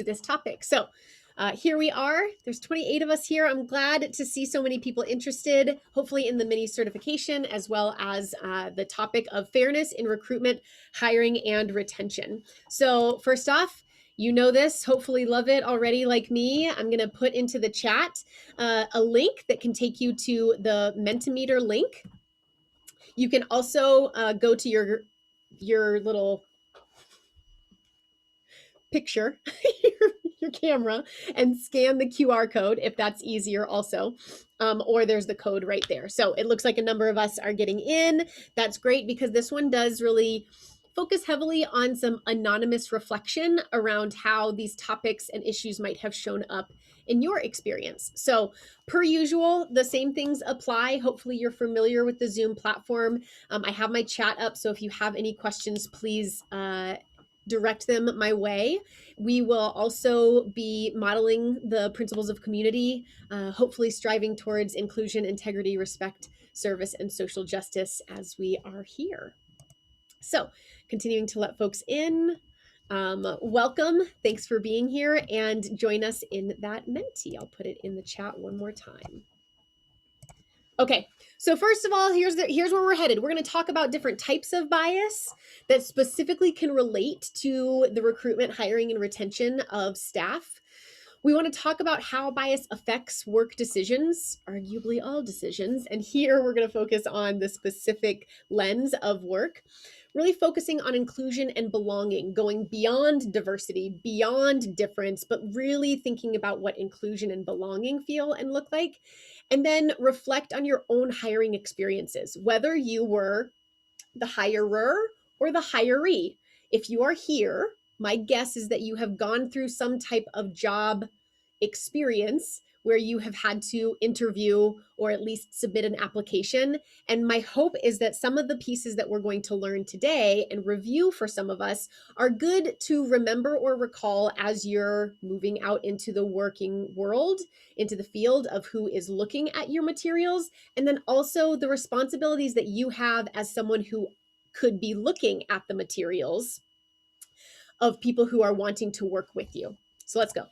this topic. So here we are. There's 28 of us here. I'm glad to see so many people interested, hopefully in the mini certification, as well as the topic of fairness in recruitment, hiring, and retention. So first off, you know this, hopefully love it already like me. I'm going to put into the chat a link that can take you to the Mentimeter link. You can also go to your little picture, your camera, and scan the QR code if that's easier also. Or there's the code right there. So it looks like a number of us are getting in. That's great because this one does really focus heavily on some anonymous reflection around how these topics and issues might have shown up in your experience. So per usual, the same things apply. Hopefully you're familiar with the Zoom platform. I have my chat up, so if you have any questions, please direct them my way. We will also be modeling the principles of community, hopefully striving towards inclusion, integrity, respect, service, and social justice as we are here. So continuing to let folks in. Welcome. Thanks for being here and join us in that Menti. I'll put it in the chat one more time. Okay, so first of all, here's where we're headed. We're going to talk about different types of bias that specifically can relate to the recruitment, hiring, and retention of staff. We want to talk about how bias affects work decisions, arguably all decisions. And here we're going to focus on the specific lens of work, really focusing on inclusion and belonging, going beyond diversity, beyond difference, but really thinking about what inclusion and belonging feel and look like. And then reflect on your own hiring experiences, whether you were the hirer or the hiree. If you are here, my guess is that you have gone through some type of job experience where you have had to interview or at least submit an application. And my hope is that some of the pieces that we're going to learn today and review for some of us are good to remember or recall as you're moving out into the working world, into the field of who is looking at your materials, and then also the responsibilities that you have as someone who could be looking at the materials of people who are wanting to work with you. So let's go.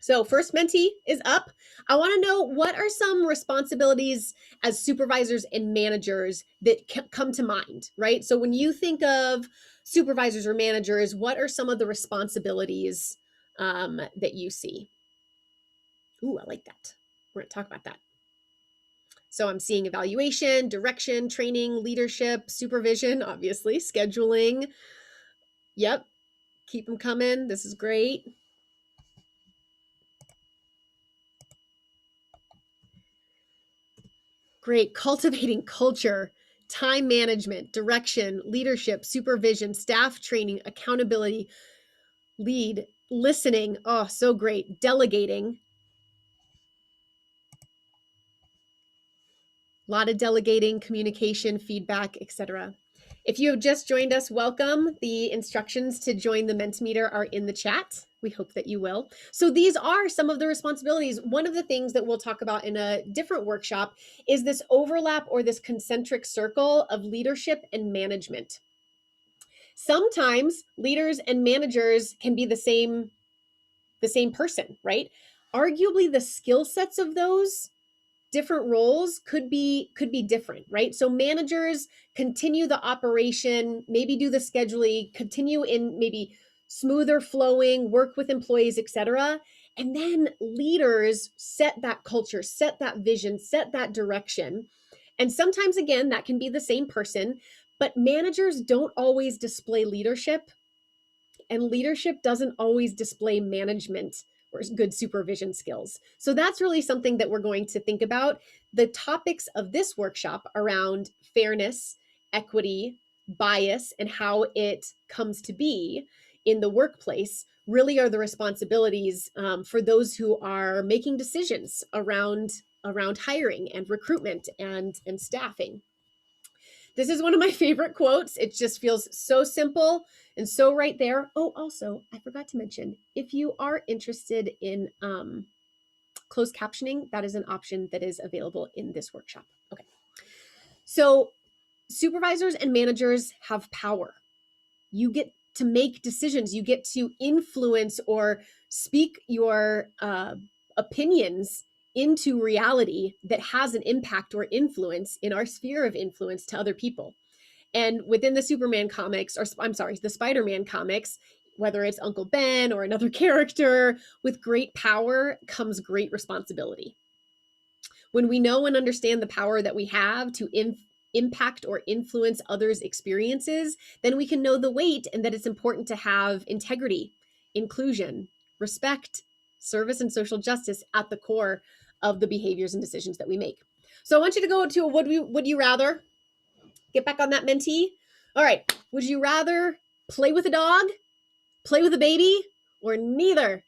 So first Menti is up. I want to know, what are some responsibilities as supervisors and managers that come to mind, right? So when you think of supervisors or managers, what are some of the responsibilities that you see? Ooh, I like that. We're going to talk about that. So I'm seeing evaluation, direction, training, leadership, supervision, obviously, scheduling. Yep. Keep them coming. This is great. Great. Cultivating culture, time management, direction, leadership, supervision, staff training, accountability, lead, listening. Oh, so great. Delegating. A lot of delegating, communication, feedback, etc. If you have just joined us, welcome. The instructions to join the Mentimeter are in the chat. We hope that you will. So these are some of the responsibilities. One of the things that we'll talk about in a different workshop is this overlap or this concentric circle of leadership and management. Sometimes leaders and managers can be the same person, right? Arguably the skill sets of those different roles could be different, right? So managers continue the operation, maybe do the scheduling, continue in maybe smoother flowing, work with employees, etc. And then leaders set that culture, set that vision, set that direction. And sometimes, again, that can be the same person, but managers don't always display leadership, and leadership doesn't always display management or good supervision skills. So that's really something that we're going to think about. The topics of this workshop around fairness, equity, bias, and how it comes to be in the workplace really are the responsibilities for those who are making decisions around hiring and recruitment and staffing. This is one of my favorite quotes. It just feels so simple and so right there. Oh, also, I forgot to mention, if you are interested in closed captioning, that is an option that is available in this workshop. Okay. So supervisors and managers have power. You get to make decisions. You get to influence or speak your opinions into reality that has an impact or influence in our sphere of influence to other people. And within the Superman comics, or I'm sorry, the Spider-Man comics, whether it's Uncle Ben or another character, with great power comes great responsibility. When we know and understand the power that we have to impact or influence others' experiences, then we can know the weight and that it's important to have integrity, inclusion, respect, service, and social justice at the core of the behaviors and decisions that we make. So I want you to go to a would you rather. Get back on that mentee. All right. Would you rather play with a dog, play with a baby, or neither?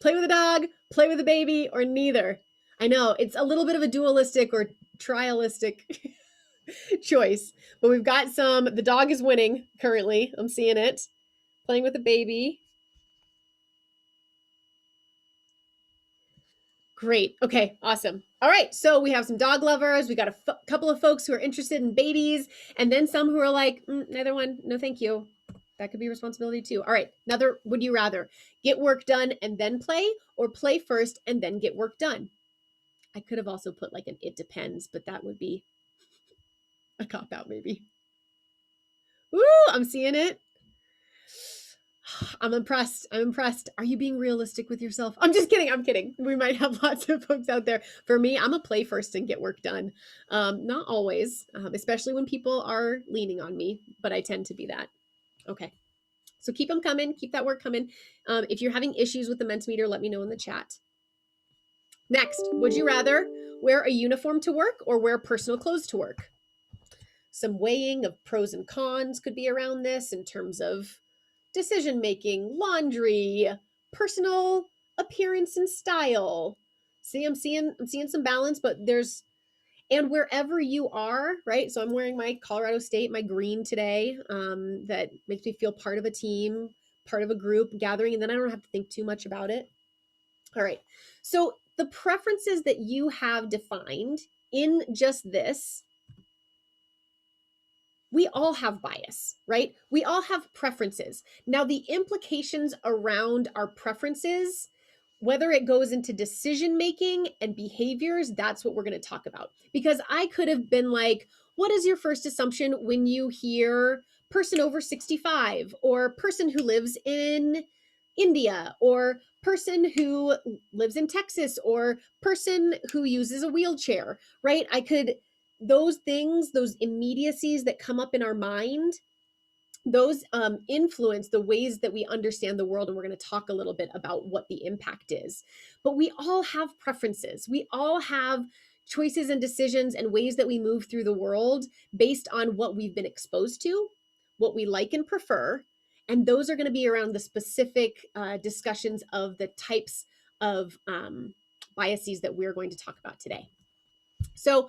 Play with a dog, play with a baby, or neither? I know it's a little bit of a dualistic or trialistic choice, but we've got some. The dog is winning currently. I'm seeing it. Playing with a baby. Great. Okay, awesome. All right, so we have some dog lovers. We got a couple of folks who are interested in babies, and then some who are like, neither one, no thank you. That could be responsibility too. All right, another would you rather. Get work done and then play, or play first and then get work done? I could have also put like an it depends, but that would be a cop-out maybe. Ooh, I'm seeing it. I'm impressed. I'm impressed. Are you being realistic with yourself? I'm just kidding. I'm kidding. We might have lots of folks out there. For me, I'm a play first and get work done. Not always, especially when people are leaning on me, but I tend to be that. Okay. So keep them coming. Keep that work coming. If you're having issues with the Mentimeter, let me know in the chat. Next, would you rather wear a uniform to work or wear personal clothes to work? Some weighing of pros and cons could be around this in terms of decision-making, laundry, personal appearance and style. See, I'm seeing some balance, but and wherever you are, right? So I'm wearing my Colorado State, my green today, that makes me feel part of a team, part of a group gathering, and then I don't have to think too much about it. All right. So the preferences that you have defined in just this, we all have bias, right? We all have preferences. Now, the implications around our preferences, whether it goes into decision-making and behaviors, that's what we're going to talk about. Because I could have been like, what is your first assumption when you hear person over 65 or person who lives in India or person who lives in Texas or person who uses a wheelchair, right? Those things, those immediacies that come up in our mind, those influence the ways that we understand the world. And we're going to talk a little bit about what the impact is. But we all have preferences. We all have choices and decisions and ways that we move through the world based on what we've been exposed to, what we like and prefer. And those are going to be around the specific discussions of the types of biases that we're going to talk about today. So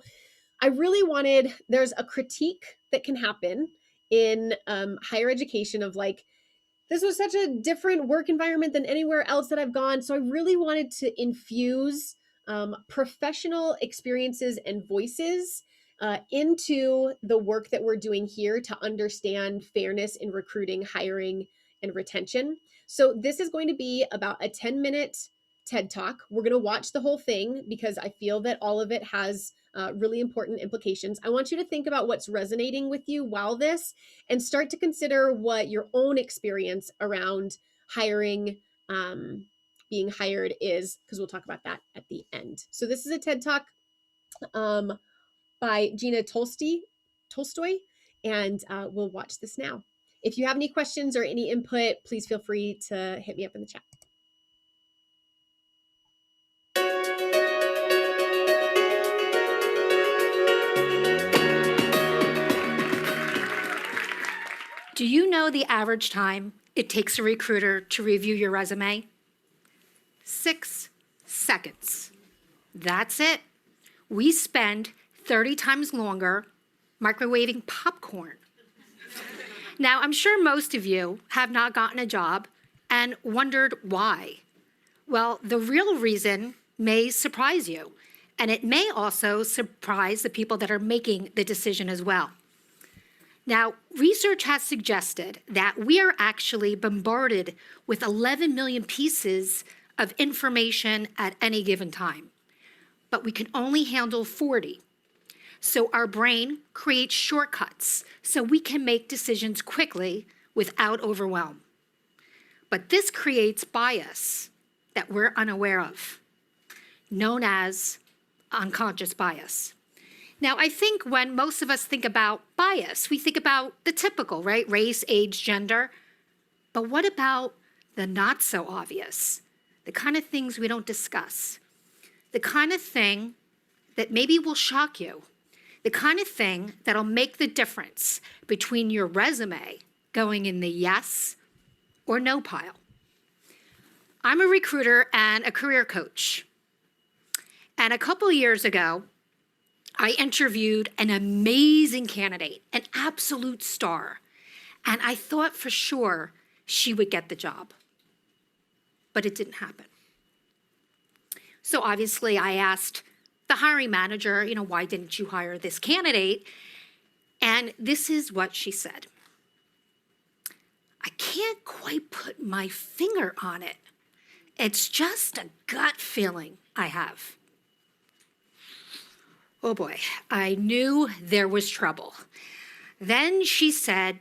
I really there's a critique that can happen in higher education of like, this was such a different work environment than anywhere else that I've gone. So I really wanted to infuse professional experiences and voices into the work that we're doing here to understand fairness in recruiting, hiring, and retention. So this is going to be about a 10-minute TED Talk. We're going to watch the whole thing because I feel that all of it has really important implications. I want you to think about what's resonating with you while this and start to consider what your own experience around hiring, being hired is, because we'll talk about that at the end. So this is a TED Talk by Gina Tolstoy, and we'll watch this now. If you have any questions or any input, please feel free to hit me up in the chat. Do you know the average time it takes a recruiter to review your resume? 6 seconds. That's it. We spend 30 times longer microwaving popcorn. Now, I'm sure most of you have not gotten a job and wondered why. Well, the real reason may surprise you, and it may also surprise the people that are making the decision as well. Now, research has suggested that we are actually bombarded with 11 million pieces of information at any given time, but we can only handle 40. So our brain creates shortcuts so we can make decisions quickly without overwhelm. But this creates bias that we're unaware of, known as unconscious bias. Now, I think when most of us think about bias, we think about the typical, right? Race, age, gender. But what about the not so obvious? The kind of things we don't discuss. The kind of thing that maybe will shock you. The kind of thing that'll make the difference between your resume going in the yes or no pile. I'm a recruiter and a career coach. And a couple years ago, I interviewed an amazing candidate, an absolute star, and I thought for sure she would get the job. But it didn't happen. So obviously I asked the hiring manager, why didn't you hire this candidate? And this is what she said. I can't quite put my finger on it. It's just a gut feeling I have. Oh boy, I knew there was trouble. Then she said,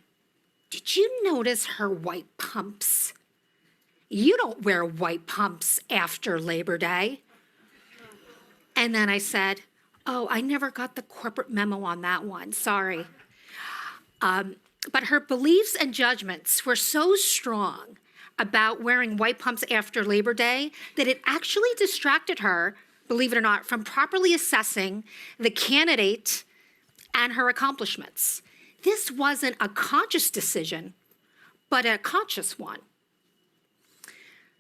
did you notice her white pumps? You don't wear white pumps after Labor Day. And then I said, oh, I never got the corporate memo on that one, sorry. But her beliefs and judgments were so strong about wearing white pumps after Labor Day that it actually distracted her, believe it or not, from properly assessing the candidate and her accomplishments. This wasn't a conscious decision, but a conscious one.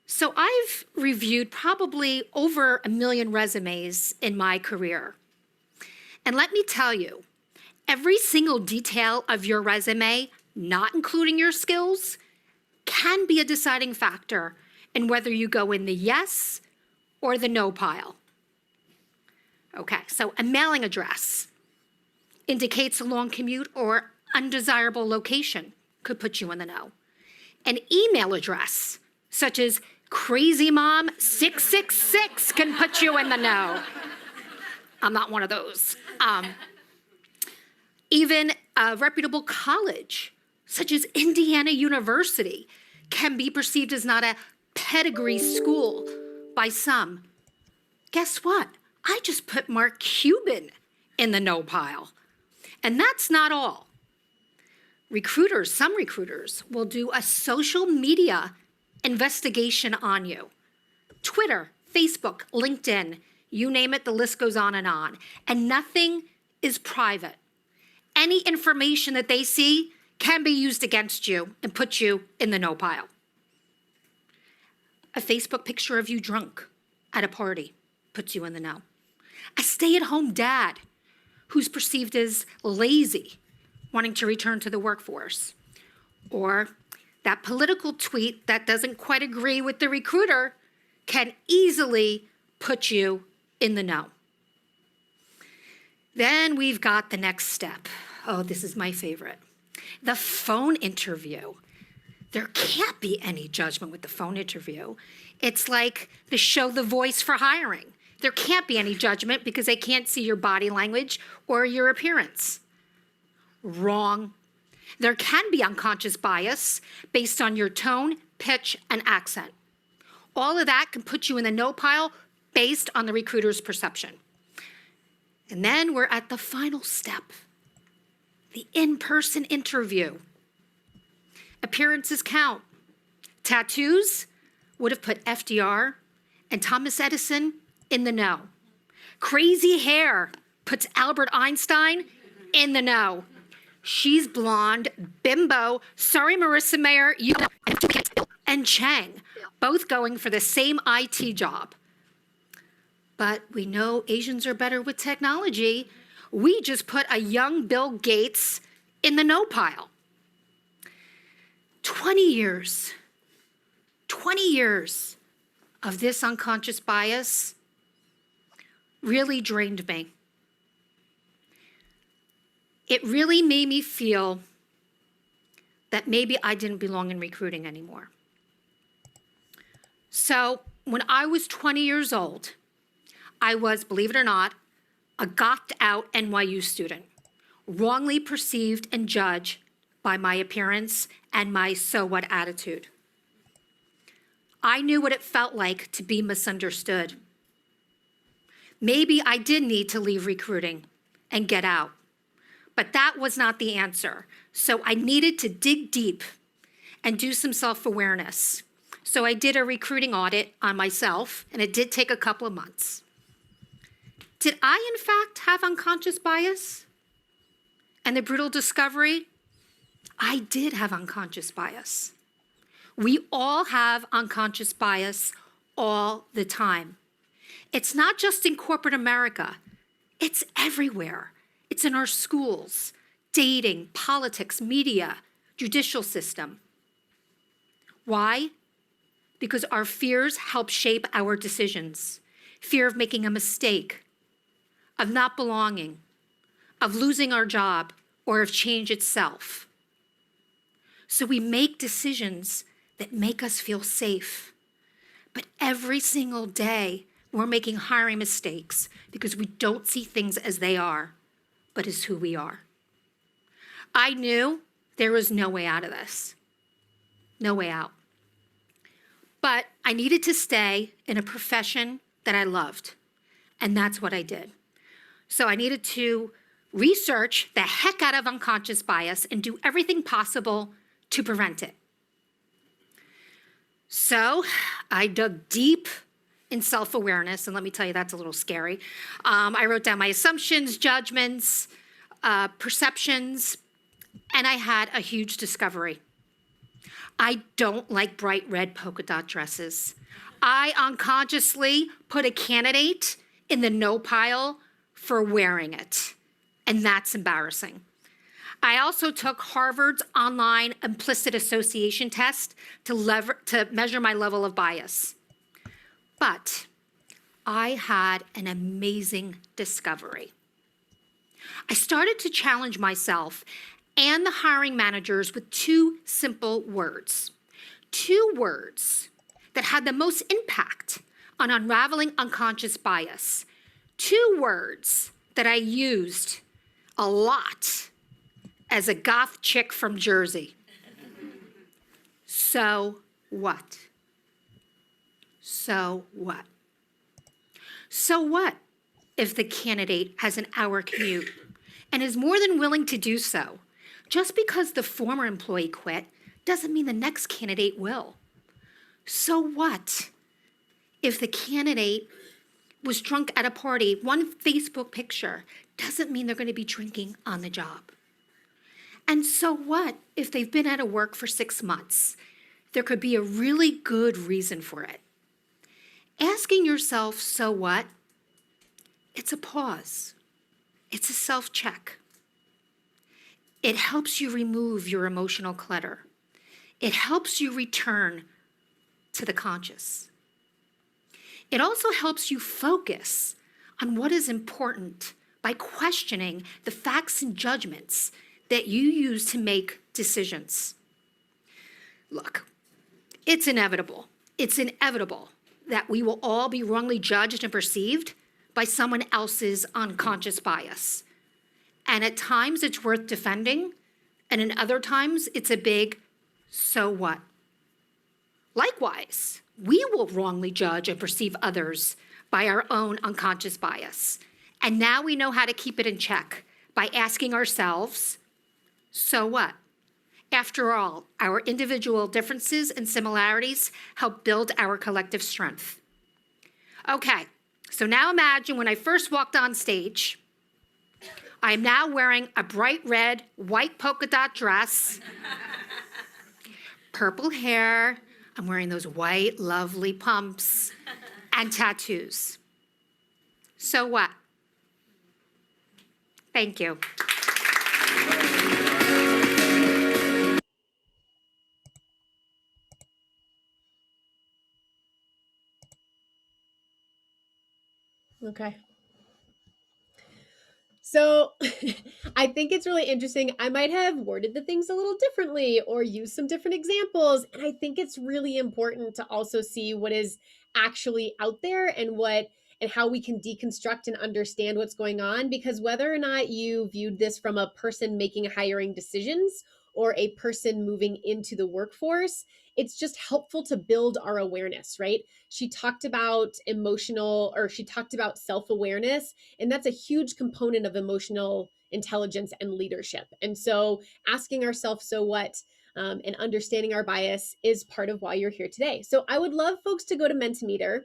So I've reviewed probably over 1 million resumes in my career. And let me tell you, every single detail of your resume, not including your skills, can be a deciding factor in whether you go in the yes or the no pile. Okay, so a mailing address indicates a long commute or undesirable location, could put you in the no. An email address, such as crazymom666, can put you in the no. I'm not one of those. Even a reputable college, such as Indiana University, can be perceived as not a pedigree school by some. Guess what? I just put Mark Cuban in the no pile. And that's not all. Some recruiters will do a social media investigation on you. Twitter, Facebook, LinkedIn, you name it, the list goes on. And nothing is private. Any information that they see can be used against you and put you in the no pile. A Facebook picture of you drunk at a party puts you in the no. A stay-at-home dad who's perceived as lazy, wanting to return to the workforce. Or that political tweet that doesn't quite agree with the recruiter can easily put you in the no. Then we've got the next step. Oh, this is my favorite. The phone interview. There can't be any judgment with the phone interview. It's like the show The Voice for hiring. There can't be any judgment because they can't see your body language or your appearance. Wrong. There can be unconscious bias based on your tone, pitch, and accent. All of that can put you in the no pile based on the recruiter's perception. And then we're at the final step, the in-person interview. Appearances count. Tattoos would have put FDR and Thomas Edison in the no. Crazy hair puts Albert Einstein in the no. She's blonde, bimbo, sorry Marissa Mayer, and Chang, both going for the same IT job. But we know Asians are better with technology. We just put a young Bill Gates in the no pile. 20 years of this unconscious bias really drained me. It really made me feel that maybe I didn't belong in recruiting anymore. So when I was 20 years old, I was, believe it or not, a gocked out NYU student, wrongly perceived and judged by my appearance and my so what attitude. I knew what it felt like to be misunderstood. Maybe I did need to leave recruiting and get out, but that was not the answer. So I needed to dig deep and do some self-awareness. So I did a recruiting audit on myself, and it did take a couple of months. Did I, in fact, have unconscious bias? And the brutal discovery, I did have unconscious bias. We all have unconscious bias all the time. It's not just in corporate America, it's everywhere. It's in our schools, dating, politics, media, judicial system. Why? Because our fears help shape our decisions. Fear of making a mistake, of not belonging, of losing our job, or of change itself. So we make decisions that make us feel safe. But every single day, we're making hiring mistakes because we don't see things as they are, but as who we are. I knew there was no way out of this. No way out. But I needed to stay in a profession that I loved, and that's what I did. So I needed to research the heck out of unconscious bias and do everything possible to prevent it. So I dug deep in self-awareness, and let me tell you, that's a little scary. I wrote down my assumptions, judgments, perceptions, and I had a huge discovery. I don't like bright red polka dot dresses. I unconsciously put a candidate in the no pile for wearing it, and that's embarrassing. I also took Harvard's online implicit association test to measure my level of bias. But I had an amazing discovery. I started to challenge myself and the hiring managers with two simple words. Two words that had the most impact on unraveling unconscious bias. Two words that I used a lot as a goth chick from Jersey. So what? So what? So what if the candidate has an hour commute and is more than willing to do so? Just because the former employee quit doesn't mean the next candidate will. So what if the candidate was drunk at a party? One Facebook picture doesn't mean they're going to be drinking on the job. And so what if they've been out of work for 6 months? There could be a really good reason for it. Asking yourself, so what? It's a pause. It's a self-check. It helps you remove your emotional clutter. It helps you return to the conscious. It also helps you focus on what is important by questioning the facts and judgments that you use to make decisions. Look, it's inevitable. It's inevitable that we will all be wrongly judged and perceived by someone else's unconscious bias. And at times it's worth defending, and in other times it's a big, so what? Likewise, we will wrongly judge and perceive others by our own unconscious bias. And now we know how to keep it in check by asking ourselves, so what? After all, our individual differences and similarities help build our collective strength. Okay, so now imagine when I first walked on stage, I'm now wearing a bright red, white polka dot dress, purple hair, I'm wearing those white, lovely pumps, and tattoos. So what? Thank you. Okay. So I think it's really interesting. I might have worded the things a little differently or used some different examples. And I think it's really important to also see what is actually out there and what and how we can deconstruct and understand what's going on. Because whether or not you viewed this from a person making hiring decisions or a person moving into the workforce, it's just helpful to build our awareness, right? She talked about she talked about self awareness, and that's a huge component of emotional intelligence and leadership. And so asking ourselves, so what? And understanding our bias is part of why you're here today. So I would love folks to go to Mentimeter.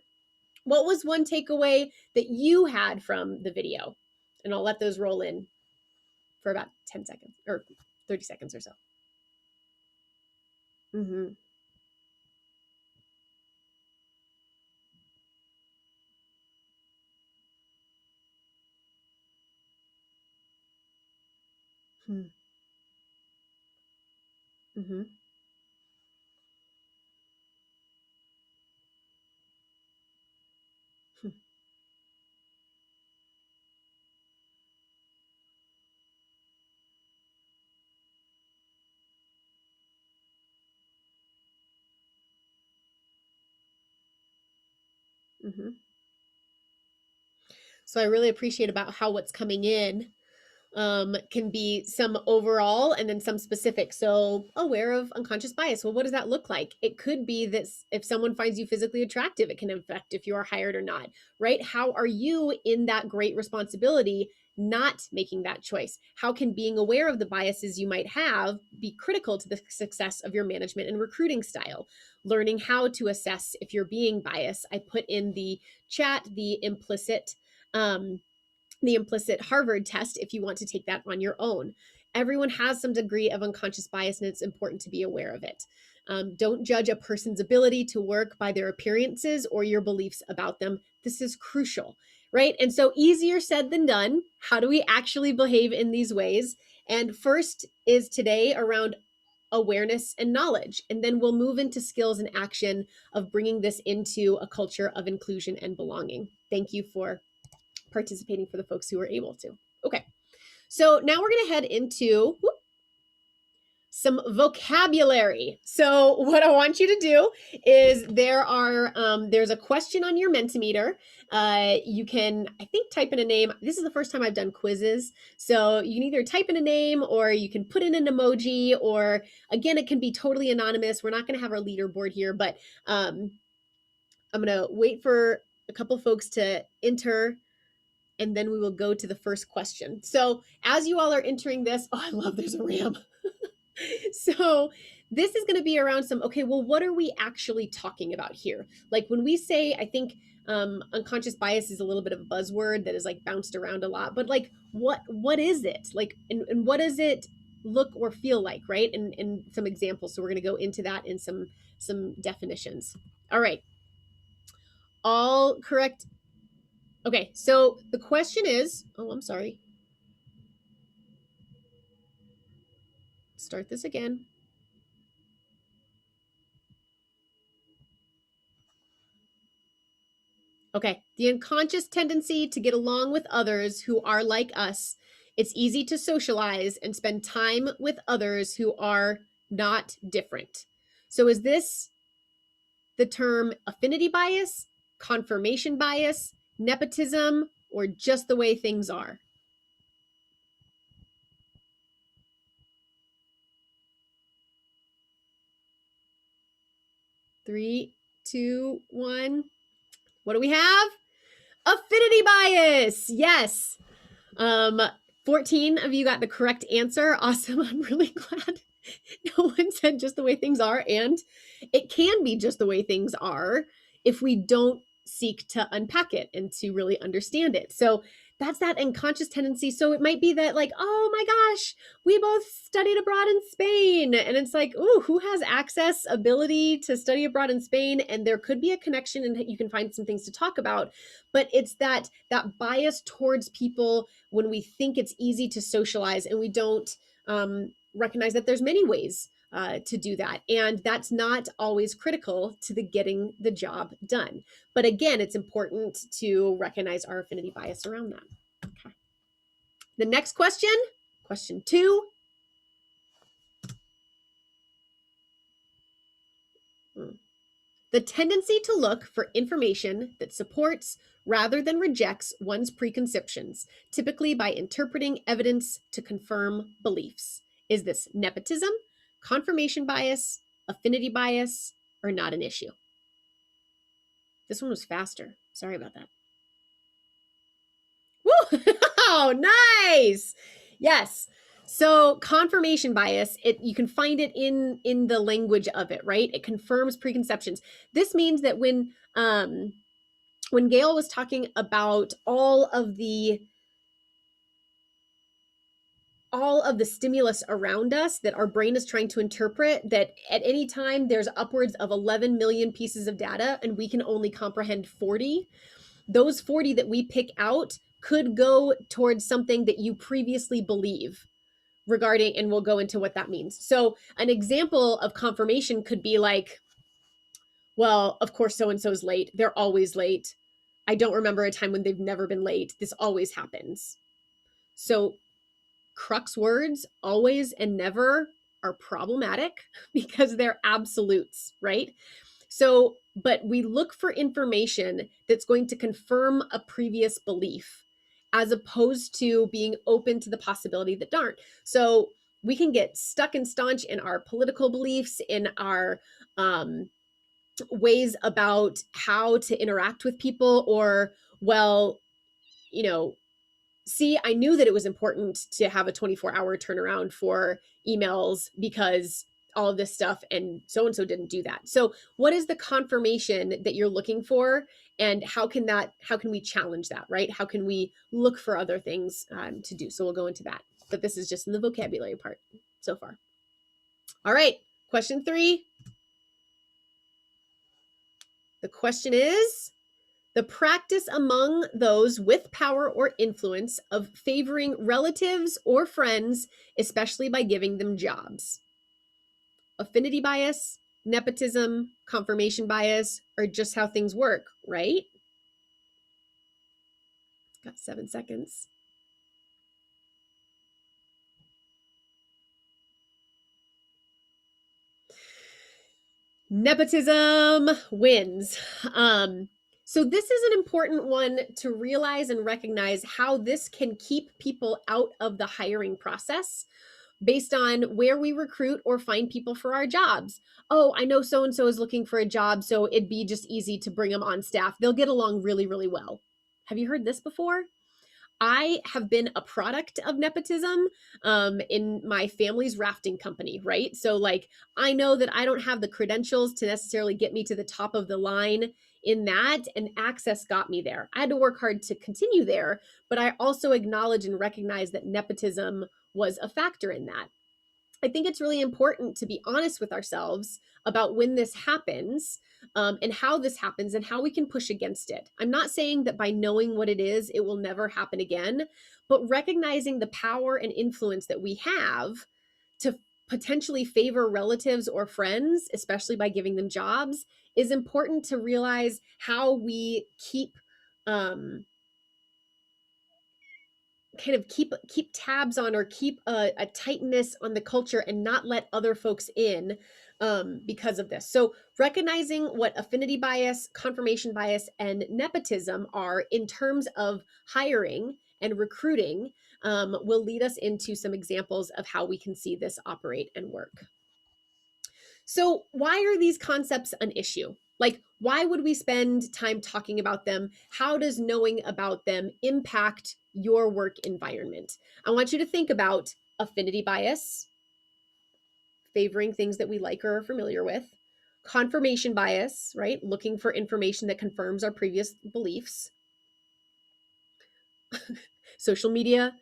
What was one takeaway that you had from the video? And I'll let those roll in for about 10 seconds or 30 seconds or so. Mm-hmm. Mm-hmm. Mm-hmm. So I really appreciate about how what's coming in can be some overall and then some specific. So, aware of unconscious bias. Well, what does that look like? It could be that if someone finds you physically attractive, it can affect if you are hired or not, right? How are you in that great responsibility not making that choice? How can being aware of the biases you might have be critical to the success of your management and recruiting style? Learning how to assess if you're being biased. I put in the chat um, the implicit Harvard test if you want to take that on your own. Everyone has some degree of unconscious bias, and it's important to be aware of it. Don't judge a person's ability to work by their appearances or your beliefs about them. This is crucial, right? And so, easier said than done. How do we actually behave in these ways? And first is today around awareness and knowledge. And then we'll move into skills and action of bringing this into a culture of inclusion and belonging. Thank you for participating for the folks who were able to. Okay, so now we're going to head into some vocabulary. So what I want you to do is there's a question on your Mentimeter. You can, I think, type in a name. This is the first time I've done quizzes. So you can either type in a name or you can put in an emoji, or again, it can be totally anonymous. We're not going to have our leaderboard here, but I'm going to wait for a couple folks to enter, and then we will go to the first question. So as you all are entering this, oh, I love there's a ram. So this is going to be around some, okay, well, what are we actually talking about here? Like when we say, I think unconscious bias is a little bit of a buzzword that is like bounced around a lot, but like what is it? Like, and what does it look or feel like, right? And some examples. So we're going to go into that in some definitions. All right. All correct. Okay, so the question is, oh, I'm sorry. Start this again. Okay, the unconscious tendency to get along with others who are like us. It's easy to socialize and spend time with others who are not different. So is this the term affinity bias, confirmation bias, nepotism, or just the way things are? 3, 2, 1. What do we have? Affinity bias. Yes. 14 of you got the correct answer. Awesome. I'm really glad no one said just the way things are. And it can be just the way things are if we don't seek to unpack it and to really understand it. So that's that unconscious tendency. So it might be that, like, oh my gosh, we both studied abroad in Spain. And it's like, ooh, who has access, ability to study abroad in Spain? And there could be a connection and you can find some things to talk about. But it's that bias towards people when we think it's easy to socialize and we don't recognize that there's many ways to do that. And that's not always critical to the getting the job done. But again, it's important to recognize our affinity bias around that. Okay. The next question, question 2. The tendency to look for information that supports rather than rejects one's preconceptions, typically by interpreting evidence to confirm beliefs. Is this nepotism, confirmation bias, affinity bias, or not an issue? This one was faster. Sorry about that. Woo! Oh, nice. Yes. So confirmation bias, you can find it in the language of it, right? It confirms preconceptions. This means that when Gail was talking about all of the stimulus around us that our brain is trying to interpret, that at any time there's upwards of 11 million pieces of data and we can only comprehend 40. Those 40 that we pick out could go towards something that you previously believe regarding, and we'll go into what that means. So an example of confirmation could be like, well, of course, so-and-so's late. They're always late. I don't remember a time when they've never been late. This always happens. So crux words, always and never, are problematic because they're absolutes, right? So, but we look for information that's going to confirm a previous belief as opposed to being open to the possibility that aren't. So we can get stuck and staunch in our political beliefs, in our ways about how to interact with people, or, well, you know, see, I knew that it was important to have a 24-hour turnaround for emails because all of this stuff, and so didn't do that. So what is the confirmation that you're looking for, and how can we challenge that, right? How can we look for other things to do? So we'll go into that, but this is just in the vocabulary part so far. All right, question 3. The question is, the practice among those with power or influence of favoring relatives or friends, especially by giving them jobs. Affinity bias, nepotism, confirmation bias, or just how things work, right? Got 7 seconds. Nepotism wins. So this is an important one to realize and recognize how this can keep people out of the hiring process based on where we recruit or find people for our jobs. Oh, I know so-and-so is looking for a job, so it'd be just easy to bring them on staff. They'll get along really, really well. Have you heard this before? I have been a product of nepotism in my family's rafting company, right? So, like, I know that I don't have the credentials to necessarily get me to the top of the line in that, and access got me there. I had to work hard to continue there, but I also acknowledge and recognize that nepotism was a factor in that. I think it's really important to be honest with ourselves about when this happens, and how this happens and how we can push against it. I'm not saying that by knowing what it is, it will never happen again, but recognizing the power and influence that we have to potentially favor relatives or friends, especially by giving them jobs, is important to realize how we keep kind of keep tabs on, or keep a tightness on the culture and not let other folks in because of this. So recognizing what affinity bias, confirmation bias, and nepotism are in terms of hiring and recruiting will lead us into some examples of how we can see this operate and work. So why are these concepts an issue? Like, why would we spend time talking about them? How does knowing about them impact your work environment? I want you to think about affinity bias, favoring things that we like or are familiar with, confirmation bias, right? Looking for information that confirms our previous beliefs. Social media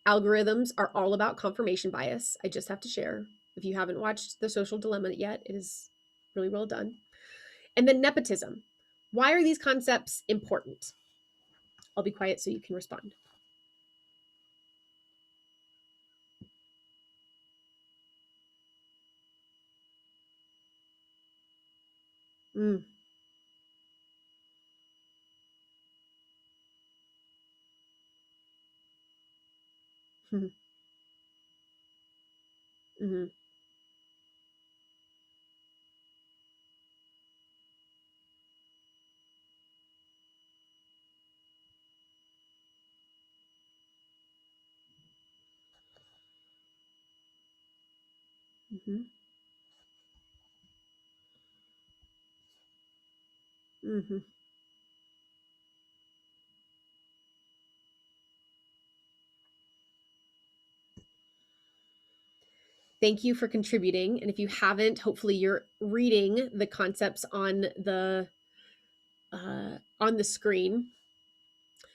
algorithms are all about confirmation bias. I just have to share. If you haven't watched The Social Dilemma yet, it is really well done. And then nepotism. Why are these concepts important? I'll be quiet so you can respond. Mm. Hmm. Hmm. Hmm. Hmm. Thank you for contributing. And if you haven't, hopefully you're reading the concepts on the screen.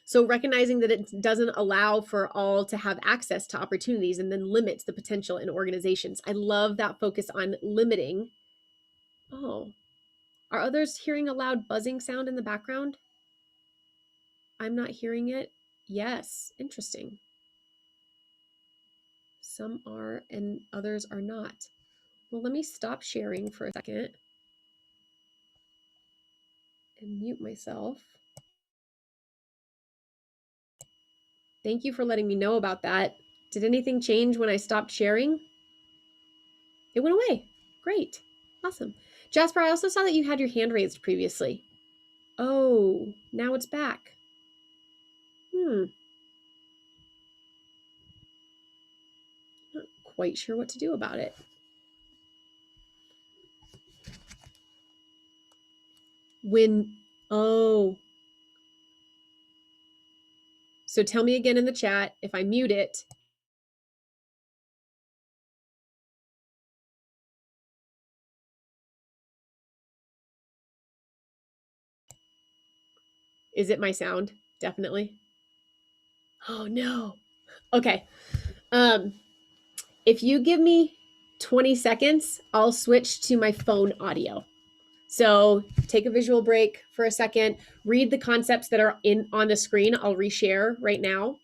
So recognizing that it doesn't allow for all to have access to opportunities and then limits the potential in organizations. I love that focus on limiting. Oh, are others hearing a loud buzzing sound in the background? I'm not hearing it. Yes, interesting. Some are and others are not. Well, let me stop sharing for a second and mute myself. Thank you for letting me know about that. Did anything change when I stopped sharing? It went away. Great. Awesome. Jasper, I also saw that you had your hand raised previously. Oh, now it's back. Not quite sure what to do about it. Oh. So tell me again in the chat if I mute it. Is it my sound? Definitely. Oh no. Okay. If you give me 20 seconds, I'll switch to my phone audio. So take a visual break for a second, read the concepts that are on the screen. I'll reshare right now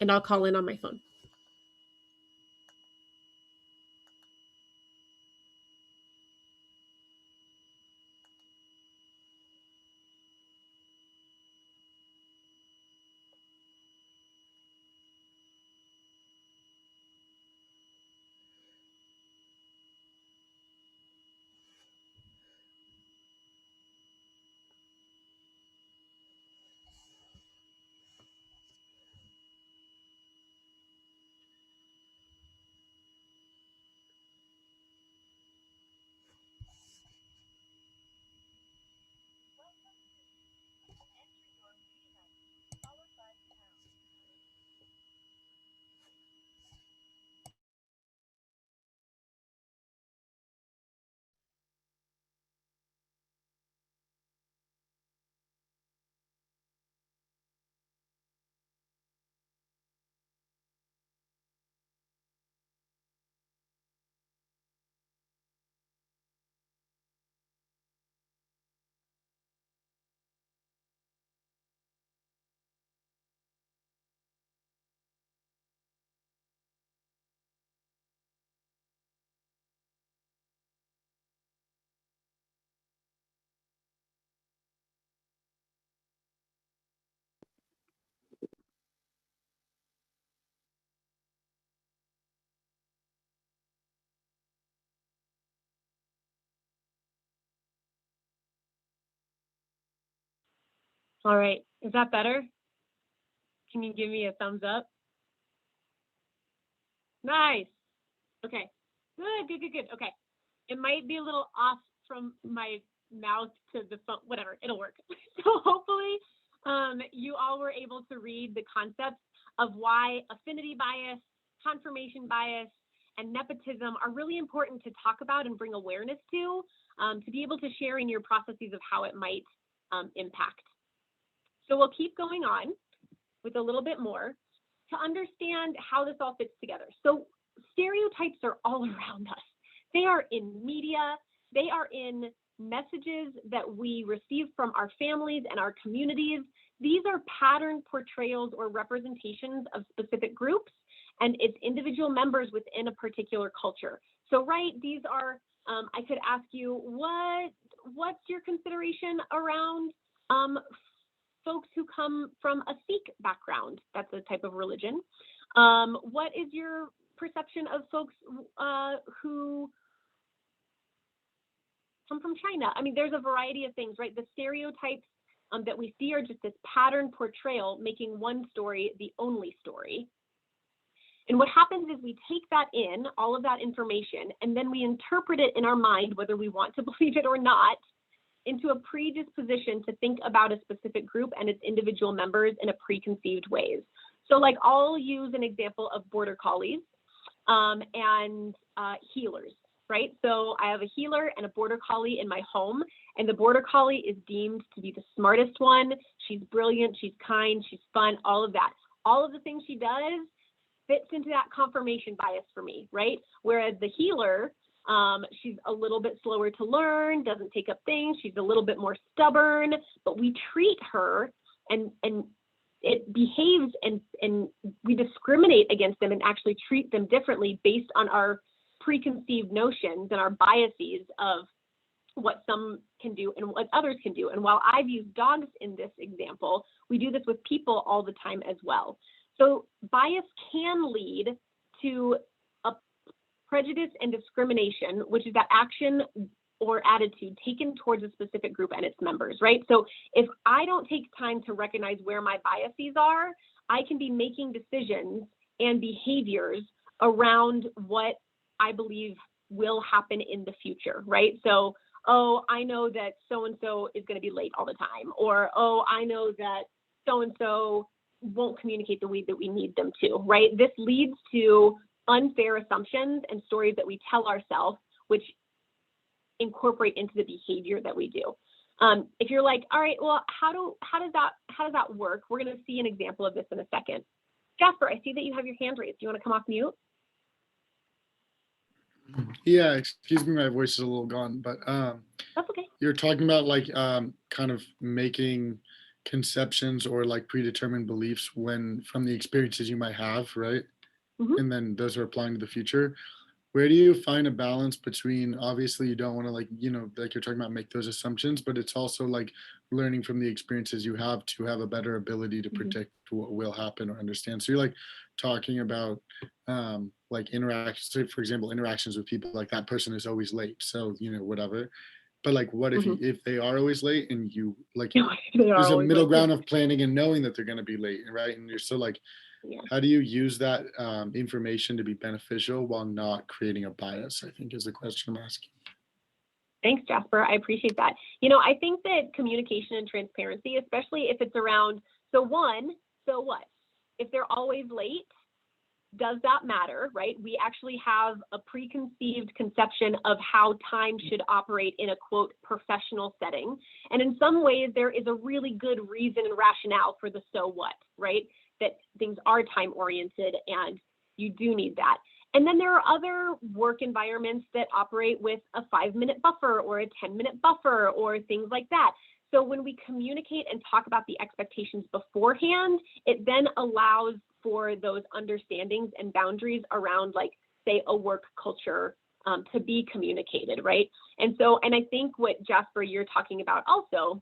and I'll call in on my phone. All right. Is that better? Can you give me a thumbs up? Nice. Okay. Good. Okay. It might be a little off from my mouth to the phone, whatever, it'll work. So hopefully you all were able to read the concepts of why affinity bias, confirmation bias, and nepotism are really important to talk about and bring awareness to be able to share in your processes of how it might impact. So we'll keep going on with a little bit more to understand how this all fits together. So stereotypes are all around us. They are in media, they are in messages that we receive from our families and our communities. These are pattern portrayals or representations of specific groups and its individual members within a particular culture. So, right, these are, I could ask you, what's your consideration around folks who come from a Sikh background? That's a type of religion. What is your perception of folks who come from China? I mean, there's a variety of things, right? The stereotypes that we see are just this pattern portrayal, making one story the only story. And what happens is we take that in, all of that information, and then we interpret it in our mind, whether we want to believe it or not, into a predisposition to think about a specific group and its individual members in a preconceived ways. So like I'll use an example of border collies and healers, right? So I have a healer and a border collie in my home, and the border collie is deemed to be the smartest one. She's brilliant, she's kind, she's fun, all of that. All of the things she does fits into that confirmation bias for me, right? Whereas the healer, she's a little bit slower to learn, doesn't take up things, she's a little bit more stubborn, but we treat her and it behaves and we discriminate against them and actually treat them differently based on our preconceived notions and our biases of what some can do and what others can do. And while I've used dogs in this example, we do this with people all the time as well. So bias can lead to a prejudice and discrimination, which is that action or attitude taken towards a specific group and its members, right? So if I don't take time to recognize where my biases are, I can be making decisions and behaviors around what I believe will happen in the future, right? So, oh, I know that so-and-so is going to be late all the time, or, oh, I know that so-and-so won't communicate the way that we need them to, right? This leads to unfair assumptions and stories that we tell ourselves, which incorporate into the behavior that we do. If you're like, all right, well, how does that work? We're going to see an example of this in a second. Jasper, I see that you have your hand raised. Do you want to come off mute? Yeah, excuse me, my voice is a little gone, but That's okay. you're talking about like kind of making conceptions or like predetermined beliefs when from the experiences you might have, right? Mm-hmm. And then those are applying to the future. Where do you find a balance between, obviously you don't want to like, you know, like you're talking about, make those assumptions, but it's also like learning from the experiences you have to have a better ability to predict what will happen or understand. So you're like talking about like interactions, for example, interactions with people, like that person is always late. So, you know, whatever. But like, what if if they are always late and you like, there's a middle ground of planning and knowing that they're going to be late, right? And you're still like, how do you use that information to be beneficial while not creating a bias, I think is the question I'm asking. Thanks, Jasper. I appreciate that. You know, I think that communication and transparency, especially if it's around, so what? If they're always late, does that matter, right? We actually have a preconceived conception of how time should operate in a, quote, professional setting. And in some ways, there is a really good reason and rationale for the so what, right? That things are time-oriented and you do need that. And then there are other work environments that operate with a 5-minute buffer or a 10-minute buffer or things like that. So when we communicate and talk about the expectations beforehand, it then allows for those understandings and boundaries around, like, say, a work culture to be communicated, right? And I think what, Jasper, you're talking about also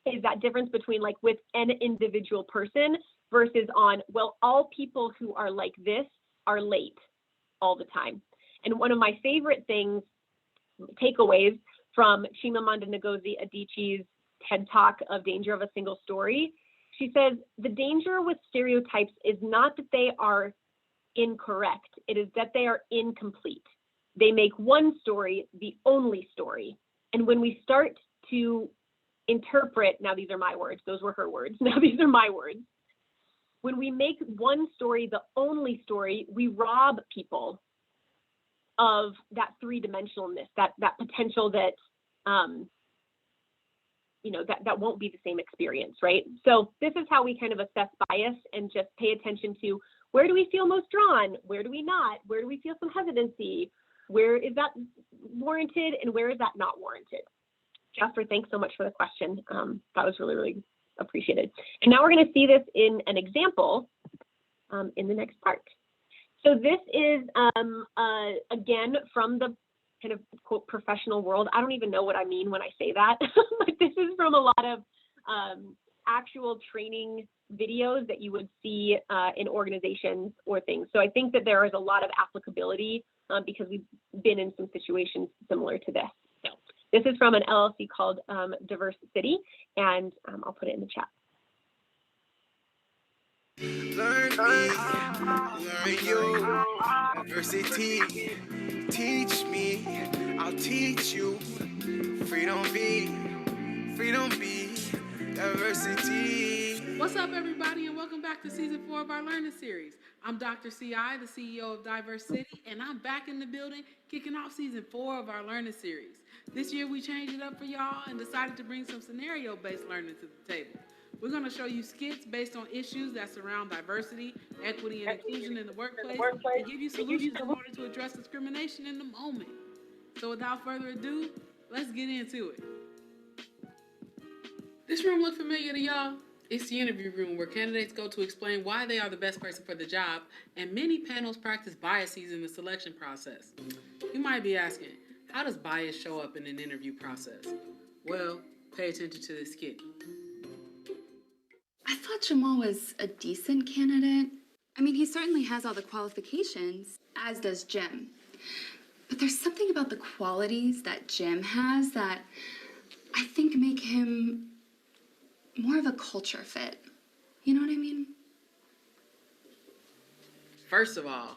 is that difference between, like, with an individual person versus on, well, all people who are like this are late all the time. And one of my favorite things, takeaways from Chimamanda Ngozi Adichie's TED Talk of Danger of a Single Story, she says, the danger with stereotypes is not that they are incorrect, it is that they are incomplete. They make one story the only story. And when we start to interpret, now these are my words, those were her words, now these are my words. When we make one story the only story, we rob people of that three-dimensionalness, that potential that, that won't be the same experience, right? So this is how we kind of assess bias and just pay attention to, where do we feel most drawn? Where do we not? Where do we feel some hesitancy? Where is that warranted and where is that not warranted? Jasper, thanks so much for the question. That was really, really appreciated. And now we're going to see this in an example in the next part. So this is, again, from the kind of, quote, professional world. I don't even know what I mean when I say that, but this is from a lot of actual training videos that you would see in organizations or things. So I think that there is a lot of applicability because we've been in some situations similar to this. So this is from an LLC called Diverse City, and I'll put it in the chat. Learn me, learn you, diversity, teach me, I'll teach you, freedom be, diversity. What's up, everybody, and welcome back to season 4 of our learning series. I'm Dr. CI, the CEO of Diverse City, and I'm back in the building kicking off season 4 of our learning series. This year we changed it up for y'all and decided to bring some scenario-based learning to the table. We're going to show you skits based on issues that surround diversity, equity, and inclusion in the workplace, and give you solutions in order to address discrimination in the moment. So without further ado, let's get into it. This room look familiar to y'all? It's the interview room where candidates go to explain why they are the best person for the job, and many panels practice biases in the selection process. You might be asking, how does bias show up in an interview process? Well, pay attention to this skit. I thought Jamal was a decent candidate. I mean, he certainly has all the qualifications, as does Jim. But there's something about the qualities that Jim has that I think make him more of a culture fit. You know what I mean? First of all,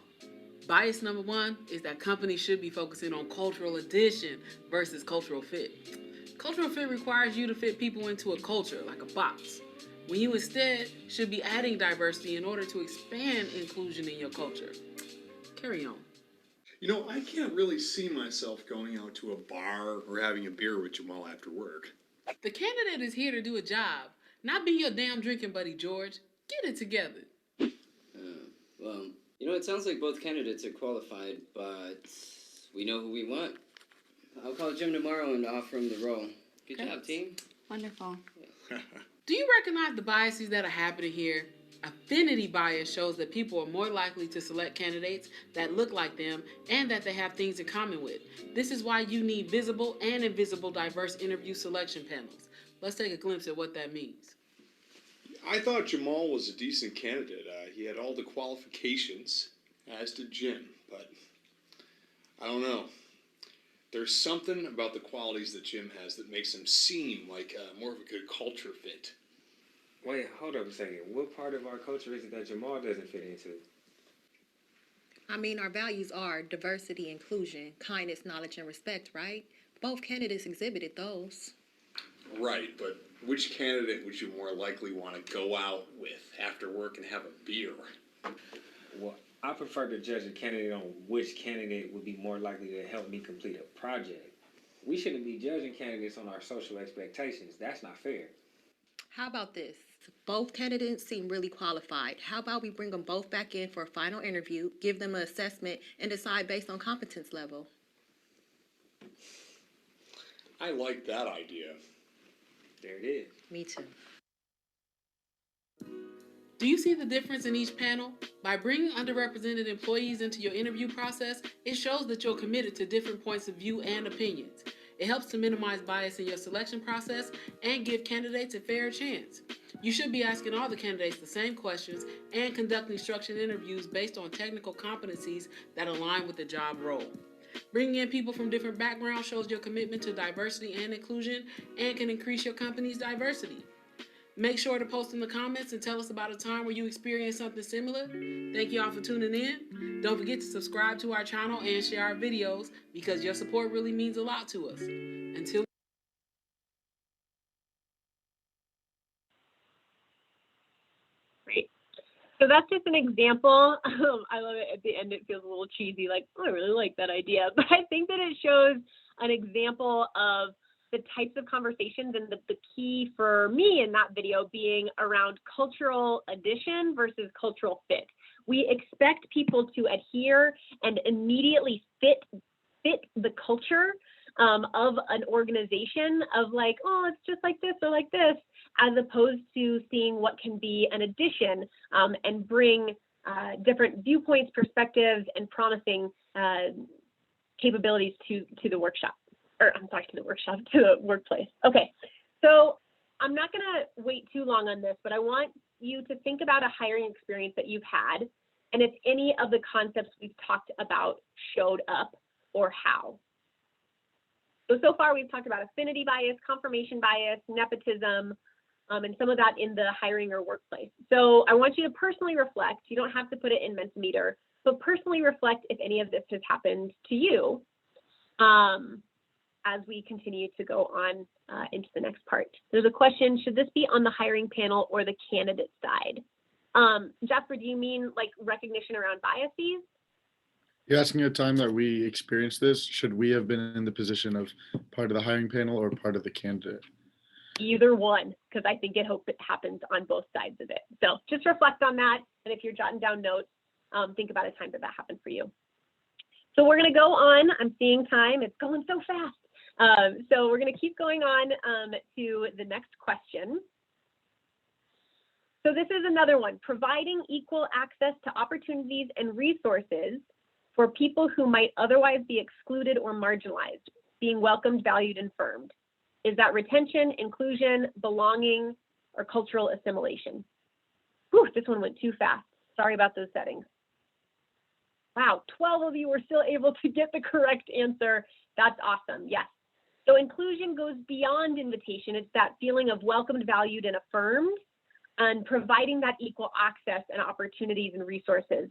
bias number 1 is that companies should be focusing on cultural addition versus cultural fit. Cultural fit requires you to fit people into a culture, like a box, when you instead should be adding diversity in order to expand inclusion in your culture. Carry on. You know, I can't really see myself going out to a bar or having a beer with Jamal after work. The candidate is here to do a job, not be your damn drinking buddy, George. Get it together. Well, you know, it sounds like both candidates are qualified, but we know who we want. I'll call Jim tomorrow and offer him the role. Good job, team. Wonderful. Do you recognize the biases that are happening here? Affinity bias shows that people are more likely to select candidates that look like them and that they have things in common with. This is why you need visible and invisible diverse interview selection panels. Let's take a glimpse at what that means. I thought Jamal was a decent candidate. He had all the qualifications, as did Jim, but I don't know. There's something about the qualities that Jim has that makes him seem like more of a good culture fit. Wait, hold up a second. What part of our culture is it that Jamal doesn't fit into? I mean, our values are diversity, inclusion, kindness, knowledge, and respect, right? Both candidates exhibited those. Right, but which candidate would you more likely want to go out with after work and have a beer? Well, I prefer to judge a candidate on which candidate would be more likely to help me complete a project. We shouldn't be judging candidates on our social expectations. That's not fair. How about this? Both candidates seem really qualified. How about we bring them both back in for a final interview, give them an assessment, and decide based on competence level? I like that idea. There it is. Me too. Do you see the difference in each panel? By bringing underrepresented employees into your interview process, it shows that you're committed to different points of view and opinions. It helps to minimize bias in your selection process and give candidates a fair chance. You should be asking all the candidates the same questions and conducting structured interviews based on technical competencies that align with the job role. Bringing in people from different backgrounds shows your commitment to diversity and inclusion and can increase your company's diversity. Make sure to post in the comments and tell us about a time where you experienced something similar. Thank you all for tuning in. Don't forget to subscribe to our channel and share our videos because your support really means a lot to us. Until Great. So that's just an example. I love it. At the end, it feels a little cheesy, like, oh, I really like that idea. But I think that it shows an example of the types of conversations and the key for me in that video being around cultural addition versus cultural fit. We expect people to adhere and immediately fit the culture of an organization of like, oh, it's just like this or like this, as opposed to seeing what can be an addition and bring different viewpoints, perspectives, and promising capabilities to the workshop. Or I'm sorry, to the workshop, to the workplace. Okay, so I'm not going to wait too long on this, but I want you to think about a hiring experience that you've had and if any of the concepts we've talked about showed up or how. So far we've talked about affinity bias, confirmation bias, nepotism, and some of that in the hiring or workplace. So I want you to personally reflect. You don't have to put it in Mentimeter, but personally reflect if any of this has happened to you as we continue to go on into the next part. There's a question, should this be on the hiring panel or the candidate side? Jasper, do you mean like recognition around biases? You're asking a time that we experienced this. Should we have been in the position of part of the hiring panel or part of the candidate? Either one, because I think it happens on both sides of it. So just reflect on that. And if you're jotting down notes, think about a time that happened for you. So we're going to go on. I'm seeing time. It's going so fast. So we're going to keep going on to the next question. So this is another one, providing equal access to opportunities and resources for people who might otherwise be excluded or marginalized, being welcomed, valued, and affirmed. Is that retention, inclusion, belonging, or cultural assimilation? Whew, this one went too fast. Sorry about those settings. Wow, 12 of you were still able to get the correct answer. That's awesome, yes. So inclusion goes beyond invitation. It's that feeling of welcomed, valued, and affirmed, and providing that equal access and opportunities and resources.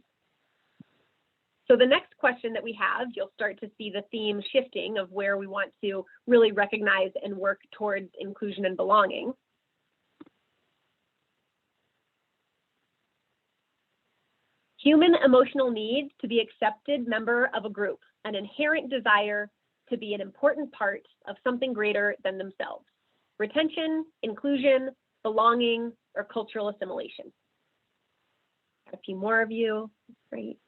So the next question that we have, you'll start to see the theme shifting of where we want to really recognize and work towards inclusion and belonging. Human emotional needs to be accepted member of a group, an inherent desire to be an important part of something greater than themselves. Retention, inclusion, belonging, or cultural assimilation. Got a few more of you, that's great.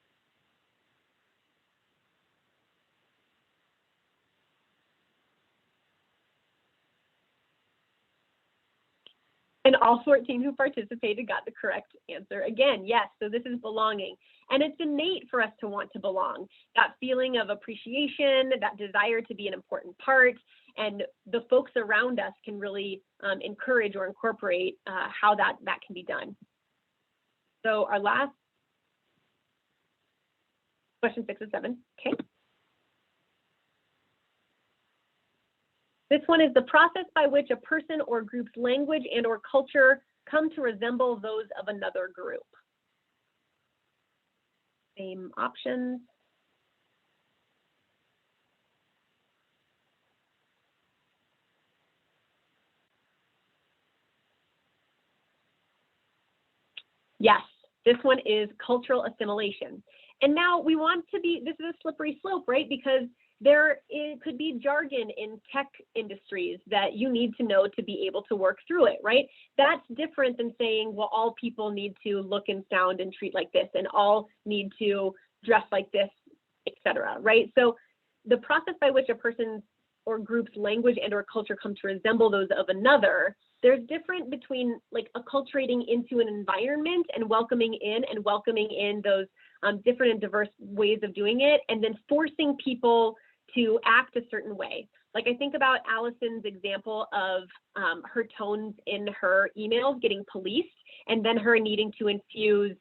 And all 14 who participated got the correct answer. Again, yes, so this is belonging. And it's innate for us to want to belong. That feeling of appreciation, that desire to be an important part, and the folks around us can really encourage or incorporate how that can be done. So our last, question 6 and 7, okay. This one is the process by which a person or group's language and or culture come to resemble those of another group. Same options. Yes, this one is cultural assimilation. And now we want to be, this is a slippery slope, right? Because it could be jargon in tech industries that you need to know to be able to work through it, right? That's different than saying, well, all people need to look and sound and treat like this, and all need to dress like this, etc. Right? So the process by which a person's or group's language and or culture come to resemble those of another, there's difference between like acculturating into an environment and welcoming in those different and diverse ways of doing it, and then forcing people to act a certain way. Like I think about Allison's example of her tones in her emails getting policed, and then her needing to infuse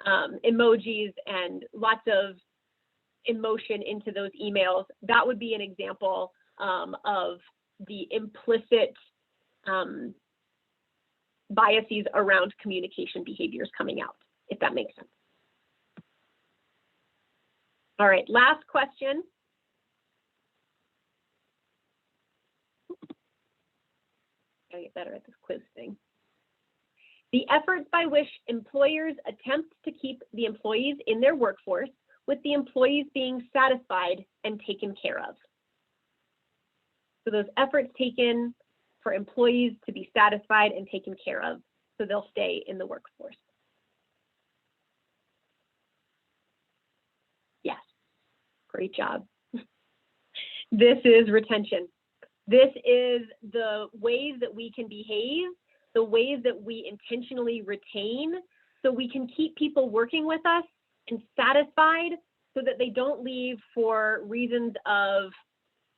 emojis and lots of emotion into those emails. That would be an example of the implicit biases around communication behaviors coming out, if that makes sense. All right, last question. Gotta get better at this quiz thing. The efforts by which employers attempt to keep the employees in their workforce with the employees being satisfied and taken care of. So those efforts taken for employees to be satisfied and taken care of, so they'll stay in the workforce. Yes, great job. This is retention. This is the ways that we can behave, the ways that we intentionally retain, so we can keep people working with us and satisfied so that they don't leave for reasons of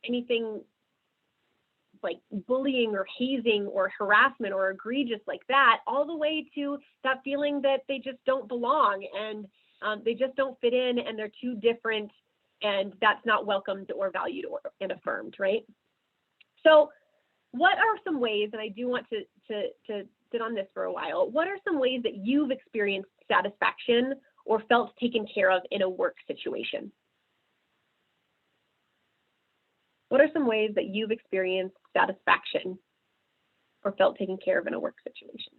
anything like bullying or hazing or harassment or egregious like that, all the way to that feeling that they just don't belong and they just don't fit in and they're too different and that's not welcomed or valued and affirmed, right? So what are some ways, and I do want to sit on this for a while, what are some ways that you've experienced satisfaction or felt taken care of in a work situation? What are some ways that you've experienced satisfaction or felt taken care of in a work situation?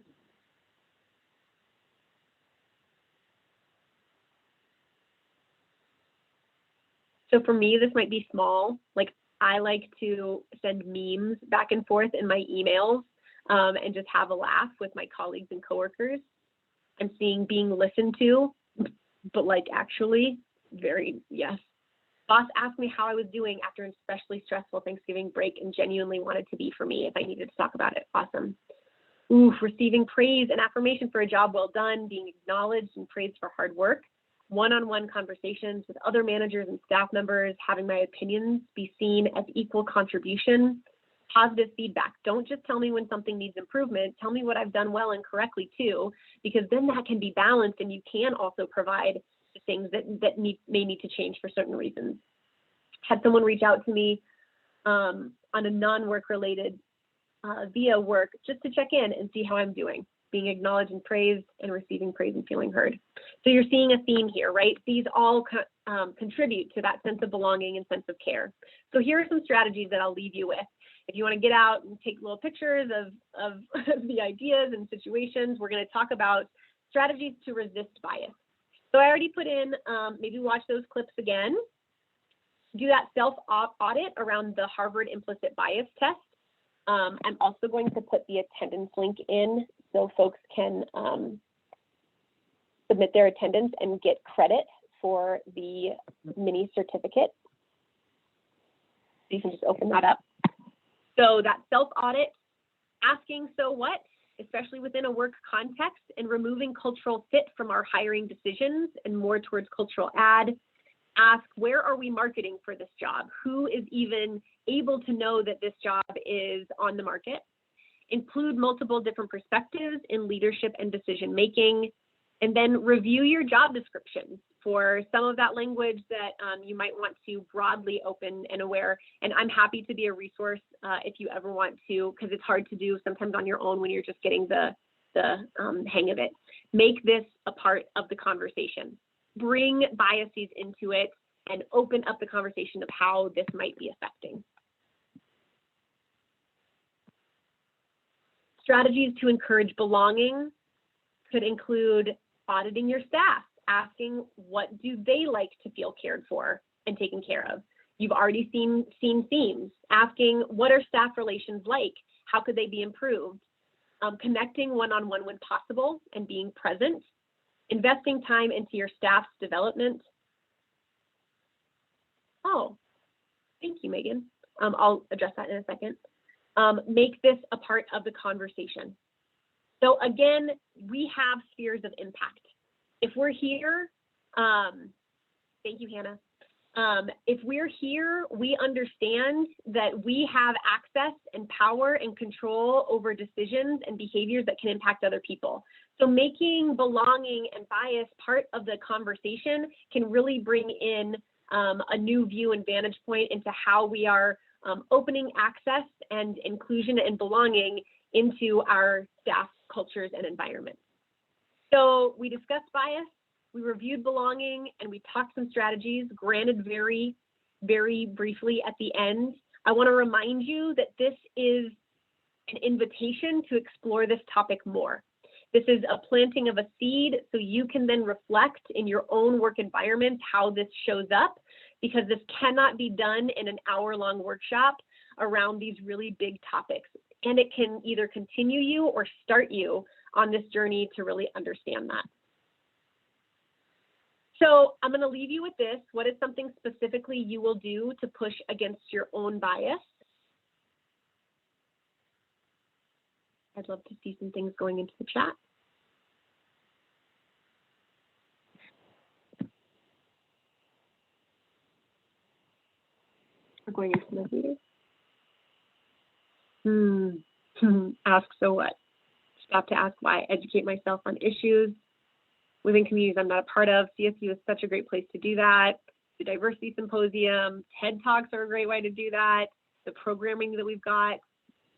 So for me, this might be small. Like I like to send memes back and forth in my emails and just have a laugh with my colleagues and coworkers. I'm being listened to, but like actually very, yes. Boss asked me how I was doing after an especially stressful Thanksgiving break and genuinely wanted to be for me if I needed to talk about it. Awesome. Ooh, receiving praise and affirmation for a job well done, being acknowledged and praised for hard work, one-on-one conversations with other managers and staff members, having my opinions be seen as equal contribution, positive feedback. Don't just tell me when something needs improvement, tell me what I've done well and correctly too, because then that can be balanced and you can also provide the things that may need to change for certain reasons. Had someone reach out to me on a non-work related via work just to check in and see how I'm doing, being acknowledged and praised and receiving praise and feeling heard. So you're seeing a theme here, right? These all contribute to that sense of belonging and sense of care. So here are some strategies that I'll leave you with. If you want to get out and take little pictures of the ideas and situations, we're going to talk about strategies to resist bias. So I already put in, maybe watch those clips again. Do that self-audit around the Harvard implicit bias test. I'm also going to put the attendance link in so folks can submit their attendance and get credit for the mini certificate. You can just open that up. So that self-audit, asking so what, especially within a work context, and removing cultural fit from our hiring decisions and more towards cultural add. Ask, where are we marketing for this job? Who is even able to know that this job is on the market? Include multiple different perspectives in leadership and decision making, and then review your job descriptions for some of that language that you might want to broadly open and aware. And I'm happy to be a resource if you ever want to, because it's hard to do sometimes on your own when you're just getting the hang of it. Make this a part of the conversation. Bring biases into it and open up the conversation of how this might be affecting. Strategies to encourage belonging could include auditing your staff, asking what do they like to feel cared for and taken care of. You've already seen themes, asking what are staff relations like? How could they be improved? Connecting one-on-one when possible and being present. Investing time into your staff's development. Oh, thank you, Megan. I'll address that in a second. Make this a part of the conversation. So again, we have spheres of impact. If we're here, thank you, Hannah. If we're here, we understand that we have access and power and control over decisions and behaviors that can impact other people. So making belonging and bias part of the conversation can really bring in a new view and vantage point into how we are opening access and inclusion and belonging into our staff cultures and environments. So we discussed bias, we reviewed belonging, and we talked some strategies, granted very, very briefly at the end. I want to remind you that this is an invitation to explore this topic more. This is a planting of a seed so you can then reflect in your own work environment how this shows up, because this cannot be done in an hour-long workshop around these really big topics. And it can either continue you or start you on this journey to really understand that. So I'm going to leave you with this. What is something specifically you will do to push against your own bias? I'd love to see some things going into the chat. We're going into the meeting. Ask so what? Stop to ask why. Educate myself on issues within communities I'm not a part of. CSU is such a great place to do that. The diversity symposium, TED Talks are a great way to do that. The programming that we've got,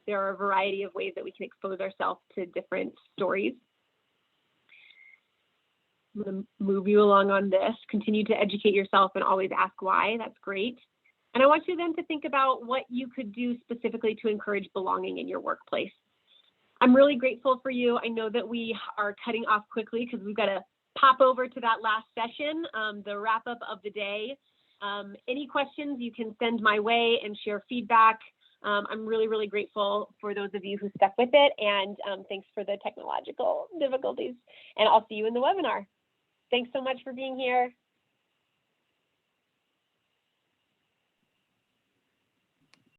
there are a variety of ways that we can expose ourselves to different stories. I'm going to move you along on this. Continue to educate yourself and always ask why. That's great. And I want you then to think about what you could do specifically to encourage belonging in your workplace. I'm really grateful for you. I know that we are cutting off quickly because we've got to pop over to that last session, the wrap up of the day. Any questions you can send my way and share feedback. I'm really, really grateful for those of you who stuck with it, and thanks for the technological difficulties. And I'll see you in the webinar. Thanks so much for being here.